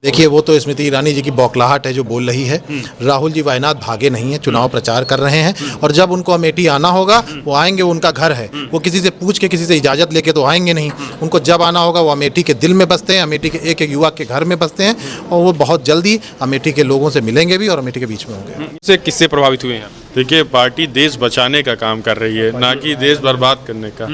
देखिए, वो तो स्मृति ईरानी जी की बौखलाहट है जो बोल रही है। राहुल जी वायनाड भागे नहीं है, चुनाव प्रचार कर रहे हैं और जब उनको अमेठी आना होगा वो आएंगे, वो उनका घर है। वो किसी से पूछ के, किसी से इजाज़त लेके तो आएंगे नहीं। उनको जब आना होगा वो अमेठी के दिल में बसते हैं, अमेठी के एक एक युवा के घर में बसते हैं और वो बहुत जल्दी अमेठी के लोगों से मिलेंगे भी और अमेठी के बीच में होंगे। इससे किससे प्रभावित हुए हैं? देखिए, पार्टी देश बचाने का काम कर रही है, ना कि देश बर्बाद करने का।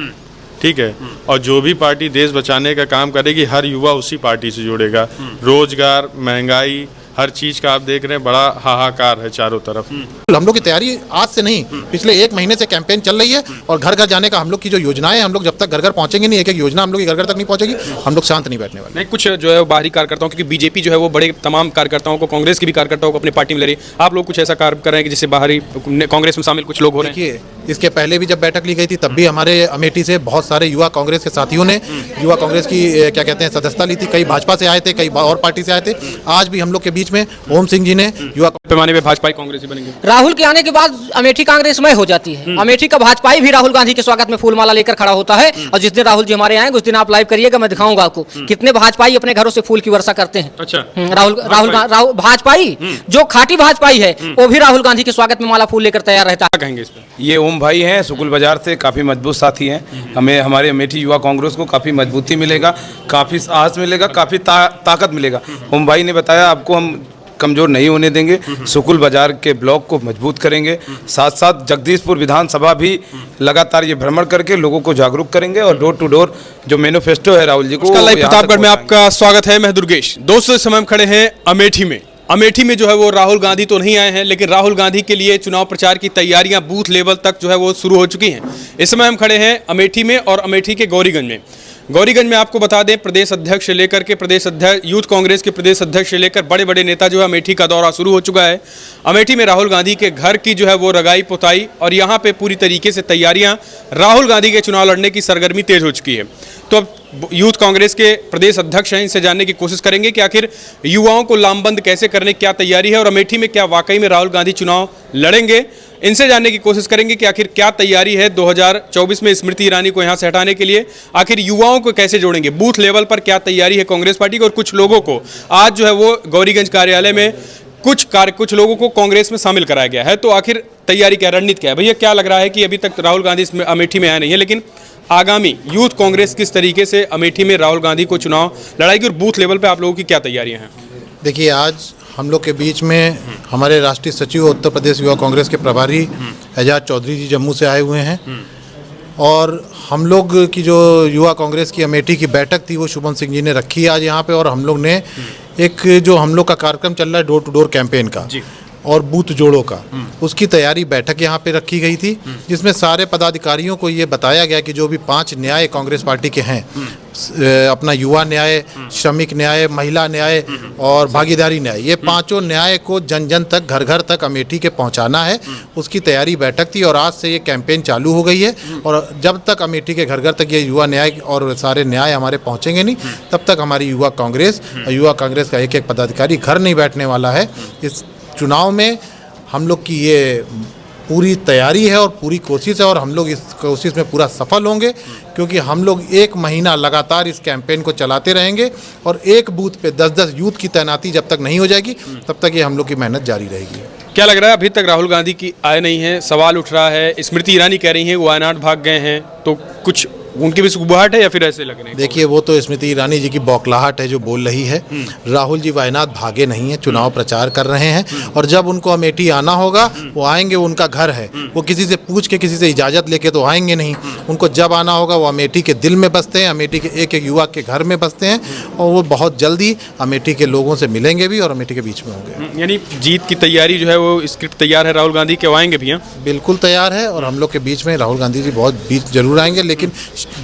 ठीक है, और जो भी पार्टी देश बचाने का काम करेगी हर युवा उसी पार्टी से जुड़ेगा। रोजगार, महंगाई, हर चीज का आप देख रहे हैं, बड़ा हाहाकार है चारों तरफ। हम लोग की तैयारी आज से नहीं, पिछले एक महीने से कैंपेन चल रही है और घर घर जाने का हम लोग की जो योजनाएं, हम लोग जब तक घर घर पहुंचेंगे नहीं, एक एक योजना हम लोग की घर घर तक नहीं पहुंचेगी, हम लोग शांत नहीं बैठने वाले। नहीं, कुछ जो है बाहरी कार्यकर्ताओं, क्योंकि बीजेपी जो है वो बड़े तमाम कार्यकर्ताओं को, कांग्रेस के भी कार्यकर्ताओं को अपनी पार्टी में ले रही है। आप लोग कुछ ऐसा कार्य कर रहे हैं कि जिससे बाहरी कांग्रेस में शामिल कुछ लोग हो रहे हैं? देखिए, इसके पहले भी जब बैठक ली गई थी तब भी हमारे अमेठी से बहुत सारे युवा कांग्रेस के साथियों ने युवा कांग्रेस की क्या कहते हैं सदस्यता ली थी। कई भाजपा से आए थे, कई और पार्टी से आए थे। आज भी हम लोग के बीच में ओम सिंह जी ने युवा पैमाने में भाजपा कांग्रेस बनेंगे। राहुल के आने के बाद अमेठी कांग्रेसमय हो जाती है। अमेठी का भाजपाई भी राहुल गांधी के स्वागत में फूलमाला लेकर खड़ा होता है और जिस दिन राहुल जी हमारे आएंगे उस दिन आप लाइव करिएगा, मैं दिखाऊंगा आपको कितने भाजपाई अपने घरों से फूल की वर्षा करते हैं। अच्छा, राहुल भाजपाई जो खाटी भाजपाई है वो भी राहुल गांधी के स्वागत में माला फूल लेकर तैयार रहता है। कहेंगे इस पर? ये ओम भाई हैं, सुकुल बाजार से काफ़ी मजबूत साथी हैं। हमें हमारे अमेठी युवा कांग्रेस को काफ़ी मजबूती मिलेगा, काफ़ी साहस मिलेगा, काफ़ी ताकत मिलेगा। ओम भाई ने बताया आपको हम कमज़ोर नहीं होने देंगे, सुकुल बाजार के ब्लॉक को मजबूत करेंगे। साथ साथ जगदीशपुर विधानसभा भी लगातार ये भ्रमण करके लोगों को जागरूक करेंगे और डोर टू डोर जो मैनिफेस्टो है राहुल जी को। लाइव प्रतापगढ़ में आपका स्वागत है, मैं दुर्गेश। दोस्तों, इस समय हम खड़े हैं अमेठी में। अमेठी में जो है वो राहुल गांधी तो नहीं आए हैं, लेकिन राहुल गांधी के लिए चुनाव प्रचार की तैयारियां बूथ लेवल तक जो है वो शुरू हो चुकी हैं। इस समय हम खड़े हैं अमेठी में और अमेठी के गौरीगंज में। गौरीगंज में आपको बता दें, प्रदेश अध्यक्ष से लेकर के प्रदेश अध्यक्ष, यूथ कांग्रेस के प्रदेश अध्यक्ष से लेकर बड़े बड़े नेता जो है अमेठी का दौरा शुरू हो चुका है। अमेठी में राहुल गांधी के घर की जो है वो रगाई पुताई और यहाँ पे पूरी तरीके से तैयारियां, राहुल गांधी के चुनाव लड़ने की सरगर्मी तेज हो चुकी है। तो अब यूथ कांग्रेस के प्रदेश अध्यक्ष हैं, इनसे जानने की कोशिश करेंगे कि आखिर युवाओं को लामबंद कैसे करने की क्या तैयारी है और अमेठी में क्या वाकई में राहुल गांधी चुनाव लड़ेंगे। इनसे जानने की कोशिश करेंगे कि आखिर क्या तैयारी है 2024 में स्मृति ईरानी को यहां से हटाने के लिए। आखिर युवाओं को कैसे जोड़ेंगे, बूथ लेवल पर क्या तैयारी है कांग्रेस पार्टी की। और कुछ लोगों को आज जो है वो गौरीगंज कार्यालय में कुछ लोगों को कांग्रेस में शामिल कराया गया है। तो आखिर तैयारी क्या, रणनीति क्या है? भैया, क्या लग रहा है कि अभी तक राहुल गांधी इसमें अमेठी में आए नहीं है, लेकिन आगामी यूथ कांग्रेस किस तरीके से अमेठी में राहुल गांधी को चुनाव लड़ाएगी और बूथ लेवल पर आप लोगों की क्या तैयारियां हैं? देखिए, आज हम लोग के बीच में हमारे राष्ट्रीय सचिव उत्तर प्रदेश युवा कांग्रेस के प्रभारी एजाज चौधरी जी जम्मू से आए हुए हैं और हम लोग की जो युवा कांग्रेस की अमेठी की बैठक थी वो शुभम सिंह जी ने रखी है आज यहाँ पे। और हम लोग ने एक जो हम लोग का कार्यक्रम चल रहा है डोर टू डोर कैंपेन का और बूथ जोड़ों का, उसकी तैयारी बैठक यहाँ पे रखी गई थी, जिसमें सारे पदाधिकारियों को ये बताया गया कि जो भी 5 न्याय कांग्रेस पार्टी के हैं, अपना युवा न्याय, श्रमिक न्याय, महिला न्याय और भागीदारी न्याय, ये 5 न्याय को जन जन तक, घर घर तक अमेठी के पहुंचाना है, उसकी तैयारी बैठक थी। और आज से ये कैंपेन चालू हो गई है और जब तक अमेठी के घर घर तक ये युवा न्याय और सारे न्याय हमारे पहुंचेंगे नहीं, तब तक हमारी युवा कांग्रेस का एक एक पदाधिकारी घर नहीं बैठने वाला है। इस चुनाव में हम लोग की ये पूरी तैयारी है और पूरी कोशिश है और हम लोग इस कोशिश में पूरा सफल होंगे, क्योंकि हम लोग 1 महीना लगातार इस कैंपेन को चलाते रहेंगे और एक बूथ पे 10-10 यूथ की तैनाती जब तक नहीं हो जाएगी तब तक ये हम लोग की मेहनत जारी रहेगी। क्या लग रहा है, अभी तक राहुल गांधी की आए नहीं है, सवाल उठ रहा है, स्मृति ईरानी कह रही हैं वो वायनाड भाग गए हैं, तो कुछ उनकी भी सुबुहाट है या फिर ऐसे लग रहे हैं? देखिए, वो तो स्मृति ईरानी जी की बौखलाहट है जो बोल रही है। राहुल जी वायनाड भागे नहीं है, चुनाव प्रचार कर रहे हैं और जब उनको अमेठी आना होगा वो आएंगे, वो उनका घर है। वो किसी से पूछ के, किसी से इजाज़त लेके तो आएंगे नहीं। उनको जब आना होगा वो अमेठी के दिल में बसते हैं, अमेठी के एक एक युवा के घर में बसते हैं और वो बहुत जल्दी अमेठी के लोगों से मिलेंगे भी और अमेठी के बीच में होंगे। यानी जीत की तैयारी जो है वो स्क्रिप्ट तैयार है, राहुल गांधी के आएंगे भी हैं? बिल्कुल तैयार है और हम लोग के बीच में राहुल गांधी जी बहुत बीच जरूर आएंगे, लेकिन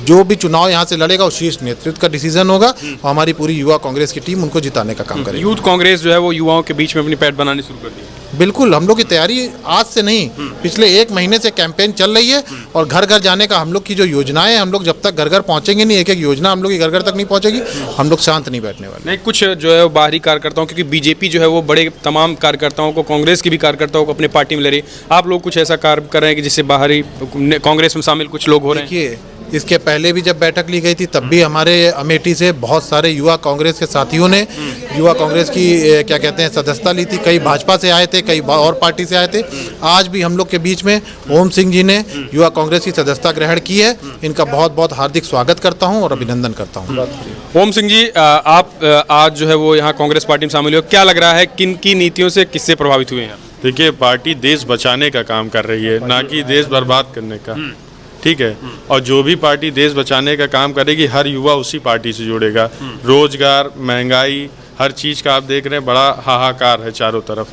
जो भी चुनाव यहाँ से लड़ेगा वो शीर्ष नेतृत्व का डिसीजन होगा और हमारी पूरी युवा कांग्रेस की टीम उनको जिताने का काम करेगी। यूथ कांग्रेस जो है वो युवाओं के बीच में अपनी पैठ बनानी शुरू कर दी। बिल्कुल, हम लोग की तैयारी आज से नहीं, पिछले एक महीने से कैंपेन चल रही है और घर घर जाने का हम लोग की जो योजनाएं, हम लोग जब तक घर घर पहुंचेंगे नहीं, एक एक योजना हम लोग की घर घर तक नहीं पहुंचेगी, हम लोग शांत नहीं बैठने वाले। नहीं, कुछ जो है बाहरी कार्यकर्ताओं, क्योंकि बीजेपी जो है वो बड़े तमाम कार्यकर्ताओं को, कांग्रेस के भी कार्यकर्ताओं को अपनी पार्टी में ले रही है। आप लोग कुछ ऐसा कार्य कर रहे हैं कि जिससे बाहरी कांग्रेस में शामिल कुछ लोग हो रहे हैं? देखिए, इसके पहले भी जब बैठक ली गई थी तब भी हमारे अमेठी से बहुत सारे युवा कांग्रेस के साथियों ने युवा कांग्रेस की क्या कहते हैं सदस्यता ली थी। कई भाजपा से आए थे, कई और पार्टी से आए थे। आज भी हम लोग के बीच में ओम सिंह जी ने युवा कांग्रेस की सदस्यता ग्रहण की है। इनका बहुत बहुत हार्दिक स्वागत करता हूँ और अभिनंदन करता हूँ। ओम सिंह जी, आप आज जो है वो यहाँ कांग्रेस पार्टी में शामिल हुए, क्या लग रहा है किन की नीतियों से किससे प्रभावित हुए हैं? देखिए, पार्टी देश बचाने का काम कर रही है, ना कि देश बर्बाद करने का। ठीक है, और जो भी पार्टी देश बचाने का काम करेगी हर युवा उसी पार्टी से जुड़ेगा। रोजगार, महंगाई, हर चीज का आप देख रहे हैं, बड़ा हाहाकार है चारों तरफ।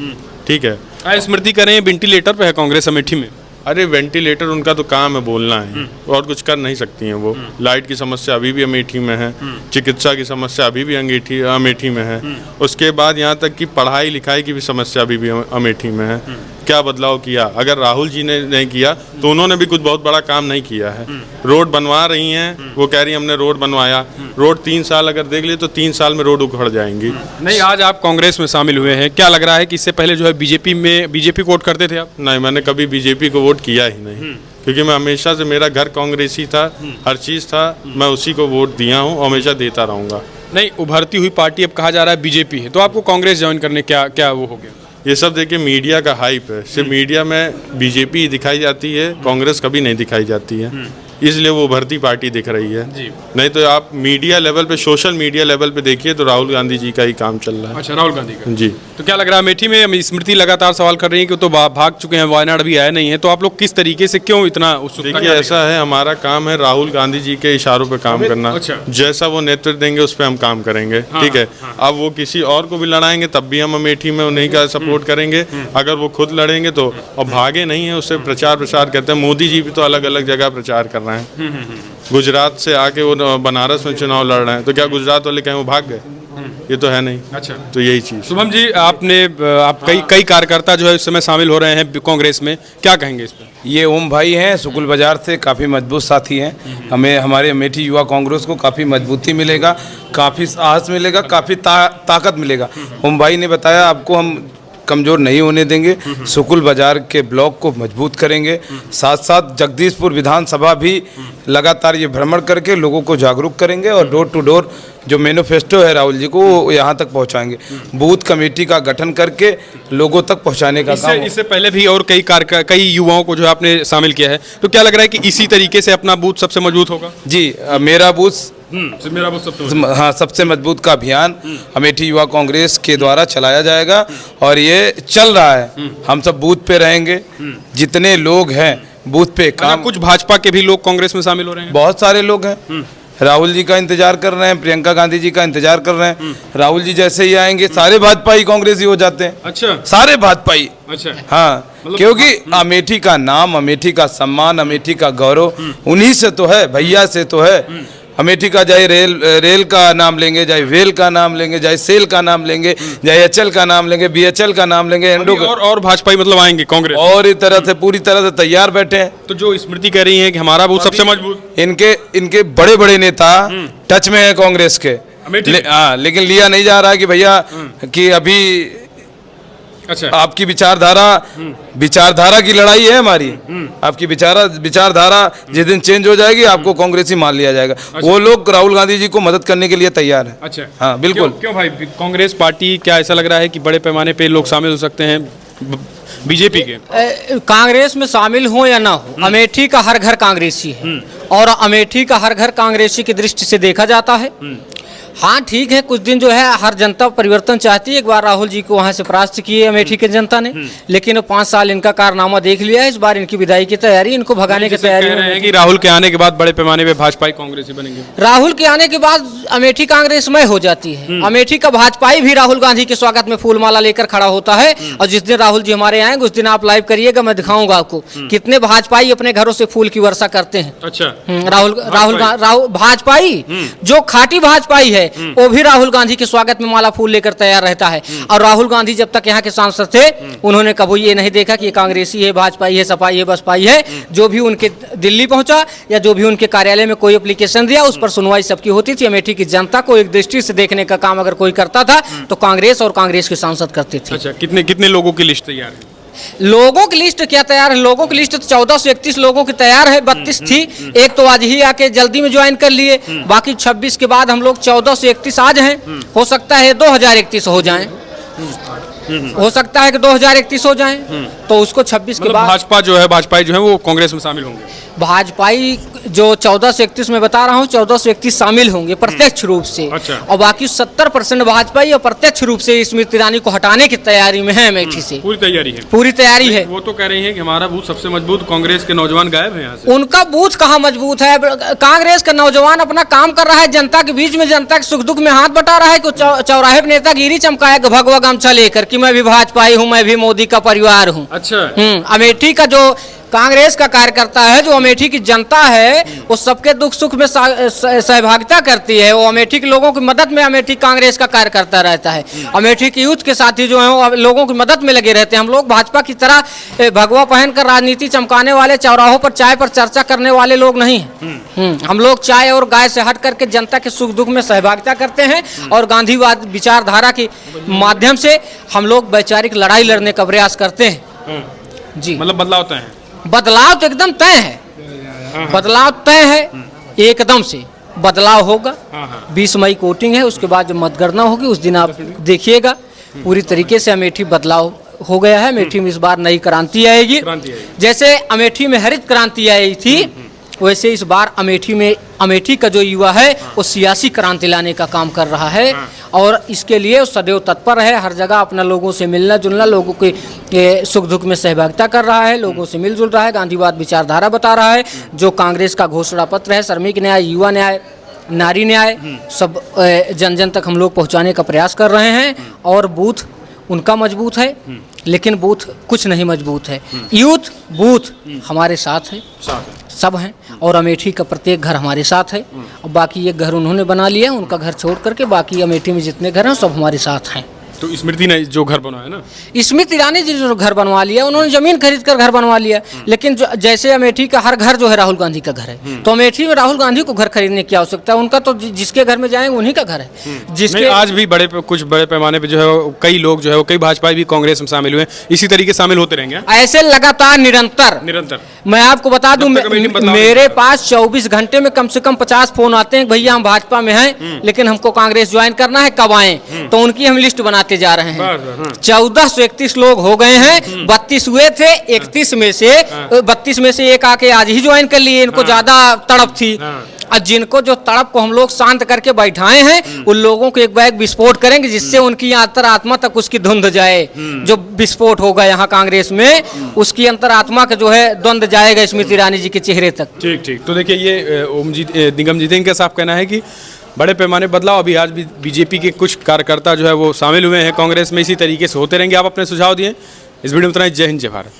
ठीक है, स्मृति करें वेंटिलेटर पे है कांग्रेस अमेठी में। अरे वेंटिलेटर उनका तो काम है बोलना है, और कुछ कर नहीं सकती हैं वो। लाइट की समस्या अभी भी अमेठी में है, चिकित्सा की समस्या अभी भी अमेठी में है, उसके बाद यहाँ तक कि पढ़ाई लिखाई की भी समस्या अभी भी अमेठी में है। क्या बदलाव किया? अगर राहुल जी ने नहीं किया तो उन्होंने भी कुछ बहुत बड़ा काम नहीं किया है। रोड बनवा रही हैं, वो कह रही हमने रोड बनवाया। रोड 3 साल अगर देख लिए तो 3 साल में रोड उखड़ जाएंगी। नहीं, आज आप कांग्रेस में शामिल हुए हैं, क्या लग रहा है कि इससे पहले जो है बीजेपी को वोट करते थे आप? नहीं, मैंने कभी बीजेपी को वोट किया ही नहीं, क्योंकि मैं हमेशा से, मेरा घर कांग्रेस ही था, हर चीज़ था, मैं उसी को वोट दिया हूँ और हमेशा देता रहूँगा। नहीं, उभरती हुई पार्टी अब कहा जा रहा है बीजेपी है, तो आपको कांग्रेस ज्वाइन करने क्या वो हो गया? ये सब देखिए मीडिया का हाइप है। सिर्फ मीडिया में बीजेपी दिखाई जाती है, कांग्रेस कभी नहीं दिखाई जाती है, इसलिए वो उभरती पार्टी दिख रही है। नहीं तो आप मीडिया लेवल पे, सोशल मीडिया लेवल पे देखिए तो राहुल गांधी जी का ही काम चल रहा है। अच्छा, राहुल गांधी का। जी। तो क्या लग रहा है अमेठी में स्मृति लगातार सवाल कर रही है कि तो भाग चुके हैं, वायनाड भी आए नहीं है, तो आप लोग किस तरीके से क्यों इतना उत्सुकता? देखिए, ऐसा है, हमारा काम है राहुल गांधी जी के इशारों पे काम करना। अच्छा। जैसा वो नेतृत्व देंगे उस पर हम काम करेंगे। ठीक है, अब वो किसी और को भी लड़ाएंगे तब भी हम अमेठी में उन्हीं का सपोर्ट करेंगे। अगर वो खुद लड़ेंगे तो, और भागे नहीं है, उससे प्रचार करते हैं। मोदी जी भी तो अलग अलग जगह प्रचार कर रहे हैं। गुजरात से आके वो बनारस में चुनाव लड़ रहे हैं, तो क्या गुजरात वाले कहीं वो भाग गए? ये तो है नहीं। अच्छा, तो यही चीज़। शुभम जी, आप कई कार्यकर्ता जो है इस समय शामिल हो रहे हैं कांग्रेस में, क्या कहेंगे इस पर? ये ओम भाई हैं, सुकुल बाजार से काफ़ी मजबूत साथी हैं। हमें हमारे अमेठी युवा कांग्रेस को काफ़ी मजबूती मिलेगा, काफ़ी साहस मिलेगा, काफ़ी ताकत मिलेगा। ओम भाई ने बताया आपको हम कमज़ोर नहीं होने देंगे, सुकुल बाजार के ब्लॉक को मजबूत करेंगे, साथ साथ जगदीशपुर विधानसभा भी लगातार ये भ्रमण करके लोगों को जागरूक करेंगे और डोर टू डोर जो मैनिफेस्टो है राहुल जी को वो यहाँ तक पहुँचाएंगे। बूथ कमेटी का गठन करके लोगों तक पहुँचाने का काम। इससे पहले भी और कई युवाओं को जो आपने शामिल किया है, तो क्या लग रहा है कि इसी तरीके से अपना बूथ सबसे मजबूत होगा? जी, मेरा बूथ सबसे मजबूत का अभियान अमेठी युवा कांग्रेस के द्वारा चलाया जाएगा और ये चल रहा है। हम सब बूथ पे रहेंगे, जितने लोग हैं बूथ पे काम। कुछ भाजपा के भी लोग कांग्रेस में शामिल हो रहे हैं? बहुत सारे लोग हैं, राहुल जी का इंतजार कर रहे हैं, प्रियंका गांधी जी का इंतजार कर रहे हैं। राहुल जी जैसे ही आएंगे सारे भाजपाई कांग्रेसी हो जाते हैं। अच्छा, सारे भाजपाई। अच्छा, हाँ, क्योंकि अमेठी का नाम, अमेठी का सम्मान, अमेठी का गौरव उन्हीं से तो है, भैया से तो है। अमेठी का चाहे रेल का नाम लेंगे, चाहे वेल का नाम लेंगे, चाहे सेल का नाम लेंगे, चाहे एचएल का नाम लेंगे, बीएचएल का नाम लेंगे, एंडो और भाजपाई मतलब आएंगे कांग्रेस और इस तरह से पूरी तरह से तैयार बैठे हैं। तो जो स्मृति कह रही है कि हमारा बूथ सबसे मजबूत, इनके बड़े बड़े नेता टच में है कांग्रेस के। हाँ, लेकिन लिया नहीं जा रहा कि भैया कि अभी अच्छा, आपकी विचारधारा की लड़ाई है हमारी। आपकी विचारधारा जिस दिन चेंज हो जाएगी आपको कांग्रेसी मान लिया जाएगा। अच्छा। वो लोग राहुल गांधी जी को मदद करने के लिए तैयार है। अच्छा, हाँ बिल्कुल। क्यों भाई, कांग्रेस पार्टी, क्या ऐसा लग रहा है कि बड़े पैमाने पे लोग शामिल हो सकते हैं बीजेपी के? कांग्रेस में शामिल हो या ना हो, अमेठी का हर घर कांग्रेसी है और अमेठी का हर घर कांग्रेसी की दृष्टि से देखा जाता है। हाँ ठीक है, कुछ दिन जो है हर जनता परिवर्तन चाहती है। एक बार राहुल जी को वहाँ से परास्त किए अमेठी की जनता ने, लेकिन 5 साल इनका कारनामा देख लिया है। इस बार इनकी विदाई की तैयारी, इनको भगाने की तैयारी है कि राहुल के आने के बाद बड़े पैमाने पे भाजपाई कांग्रेसी बनेंगे। राहुल के आने के बाद अमेठी कांग्रेसमय हो जाती है। अमेठी का भाजपाई भी राहुल गांधी के स्वागत में फूलमाला लेकर खड़ा होता है और जिस दिन राहुल जी हमारे आएंगे उस दिन आप लाइव करिएगा, मैं दिखाऊंगा आपको कितने भाजपाई अपने घरों से फूल की वर्षा करते हैं। अच्छा, राहुल भाजपाई जो खाटी भाजपाई है वो भी राहुल गांधी के स्वागत में माला फूल लेकर तैयार रहता है। और राहुल गांधी जब तक यहाँ के सांसद थे उन्होंने कभी ये नहीं देखा कि ये कांग्रेसी है, भाजपाई है, सपाई है, बसपाई है। जो भी उनके दिल्ली पहुंचा या जो भी उनके कार्यालय में कोई एप्लीकेशन दिया उस पर सुनवाई सबकी होती थी। अमेठी की जनता को एक दृष्टि से देखने का काम अगर कोई करता था तो कांग्रेस और कांग्रेस के सांसद करते थे। अच्छा, कितने लोगों की लिस्ट तैयार है? लोगों की लिस्ट क्या तैयार है? लोगों की लिस्ट तो 1431 लोगों की तैयार है, 32 थी, एक तो आज ही आके जल्दी में ज्वाइन कर लिए, बाकी 26 के बाद हम लोग 1431 आज हैं, हो सकता है 2031 हो जाएं, हो सकता है कि 2031 हो जाएं, तो उसको 26 के मतलब बाद भाजपा जो है, भाजपाई जो है वो कांग्रेस में शामिल होंगे। भाजपाई जो 1431 में बता रहा हूँ 1431 शामिल होंगे प्रत्यक्ष रूप से, अच्छा। और बाकी 70% भाजपाई और प्रत्यक्ष रूप से स्मृति ईरानी को हटाने की तैयारी में है अमेठी से, पूरी तैयारी है। पूरी तैयारी है। वो तो कह रही है कि हमारा बूथ सबसे मजबूत, कांग्रेस के नौजवान गायब हैं यहाँ से। उनका बूथ कहाँ मजबूत है? कांग्रेस का नौजवान अपना काम कर रहा है, जनता के बीच में, जनता के सुख दुख में हाथ बटा रहा है कि चौराहे पर नेतागिरी चमकाया भगवा गमछा लेकर कि मैं भी भाजपाई हूँ, मैं भी मोदी का परिवार हूँ। अच्छा। अमेठी का जो कांग्रेस का कार्यकर्ता है, जो अमेठी की जनता है, वो सबके दुख सुख में सहभागिता करती है, वो अमेठी के लोगों की मदद में अमेठी कांग्रेस का कार्यकर्ता रहता है। अमेठी के यूथ के साथी जो हैं वो लोगों की मदद में लगे रहते हैं। हम लोग भाजपा की तरह भगवा पहनकर राजनीति चमकाने वाले, चौराहों पर चाय पर चर्चा करने वाले लोग नहीं हैं। हम लोग चाय और गाय से हट करके जनता के सुख दुख में सहभागिता करते हैं, और गांधीवाद विचारधारा के माध्यम से हम लोग वैचारिक लड़ाई लड़ने का प्रयास करते हैं। जी, मतलब बदलाव तय है। बदलाव तो एकदम तय है, बदलाव तय है, एकदम से बदलाव होगा। 20 मई को वोटिंग है, उसके बाद जब मतगणना होगी उस दिन आप देखिएगा पूरी तरीके से अमेठी बदलाव हो गया है। अमेठी में इस बार नई क्रांति आएगी। जैसे अमेठी में हरित क्रांति आई थी, वैसे इस बार अमेठी का जो युवा है वो सियासी क्रांति लाने का काम कर रहा है, और इसके लिए वो सदैव तत्पर है। हर जगह अपना लोगों से मिलना जुलना, लोगों के सुख दुख में सहभागिता कर रहा है, लोगों से मिलजुल रहा है, गांधीवाद विचारधारा बता रहा है। जो कांग्रेस का घोषणा पत्र है, श्रमिक न्याय, युवा न्याय, नारी न्याय, सब जन जन तक हम लोग पहुँचाने का प्रयास कर रहे हैं। और बूथ उनका मजबूत है, लेकिन बूथ कुछ नहीं मजबूत है। यूथ बूथ हमारे साथ है, सब हैं, और अमेठी का प्रत्येक घर हमारे साथ है। और बाकी एक घर उन्होंने बना लिया, उनका घर छोड़ करके बाकी अमेठी में जितने घर हैं सब हमारे साथ हैं। तो स्मृति ने जो घर बनवाया ना, स्मृति ईरानी जी ने घर बनवा लिया, उन्होंने जमीन खरीद कर घर बनवा लिया। लेकिन जैसे अमेठी का हर घर जो है राहुल गांधी का घर है, तो अमेठी में राहुल गांधी को घर खरीदने की आवश्यकता है? उनका तो जिसके घर में जाएंगे उन्हीं का घर है। जिसके आज भी कुछ बड़े पैमाने पे जो है कई लोग जो है कई भाजपाई भी कांग्रेस में शामिल हुए, इसी तरीके शामिल होते रहेंगे ऐसे लगातार निरंतर। मैं आपको बता दूं, मेरे पास 24 घंटे में कम से कम 50 फोन आते हैं, भैया हम भाजपा में हैं लेकिन हमको कांग्रेस ज्वाइन करना है, कब आएं? तो उनकी हम लिस्ट बनाते जा रहे हैं। 1431 लोग हो गए हैं, 32 हुए थे, 31 में से 32 में से एक आके आज ही ज्वाइन कर लिए। इनको ज्यादा तड़प थी, और जिनको जो तड़प को हम लोग शांत करके बैठाए हैं, उन लोगों को एक बैग विस्फोट करेंगे जिससे उनकी अंतरात्मा तक उसकी धुंध जाए। जो विस्फोट होगा यहाँ कांग्रेस में, उसकी अंतरात्मा का जो है द्वंद जाएगा स्मृति ईरानी जी के चेहरे तक। ठीक। तो देखिए, ये निगम जितेंगे का साफ कहना है कि बड़े पैमाने बदलाव अभी आज भी बीजेपी के कुछ कार्यकर्ता जो है वो शामिल हुए हैं कांग्रेस में, इसी तरीके से होते रहेंगे। आप अपने सुझाव दिए। इस वीडियो में इतना ही। जय हिंद, जय भारत।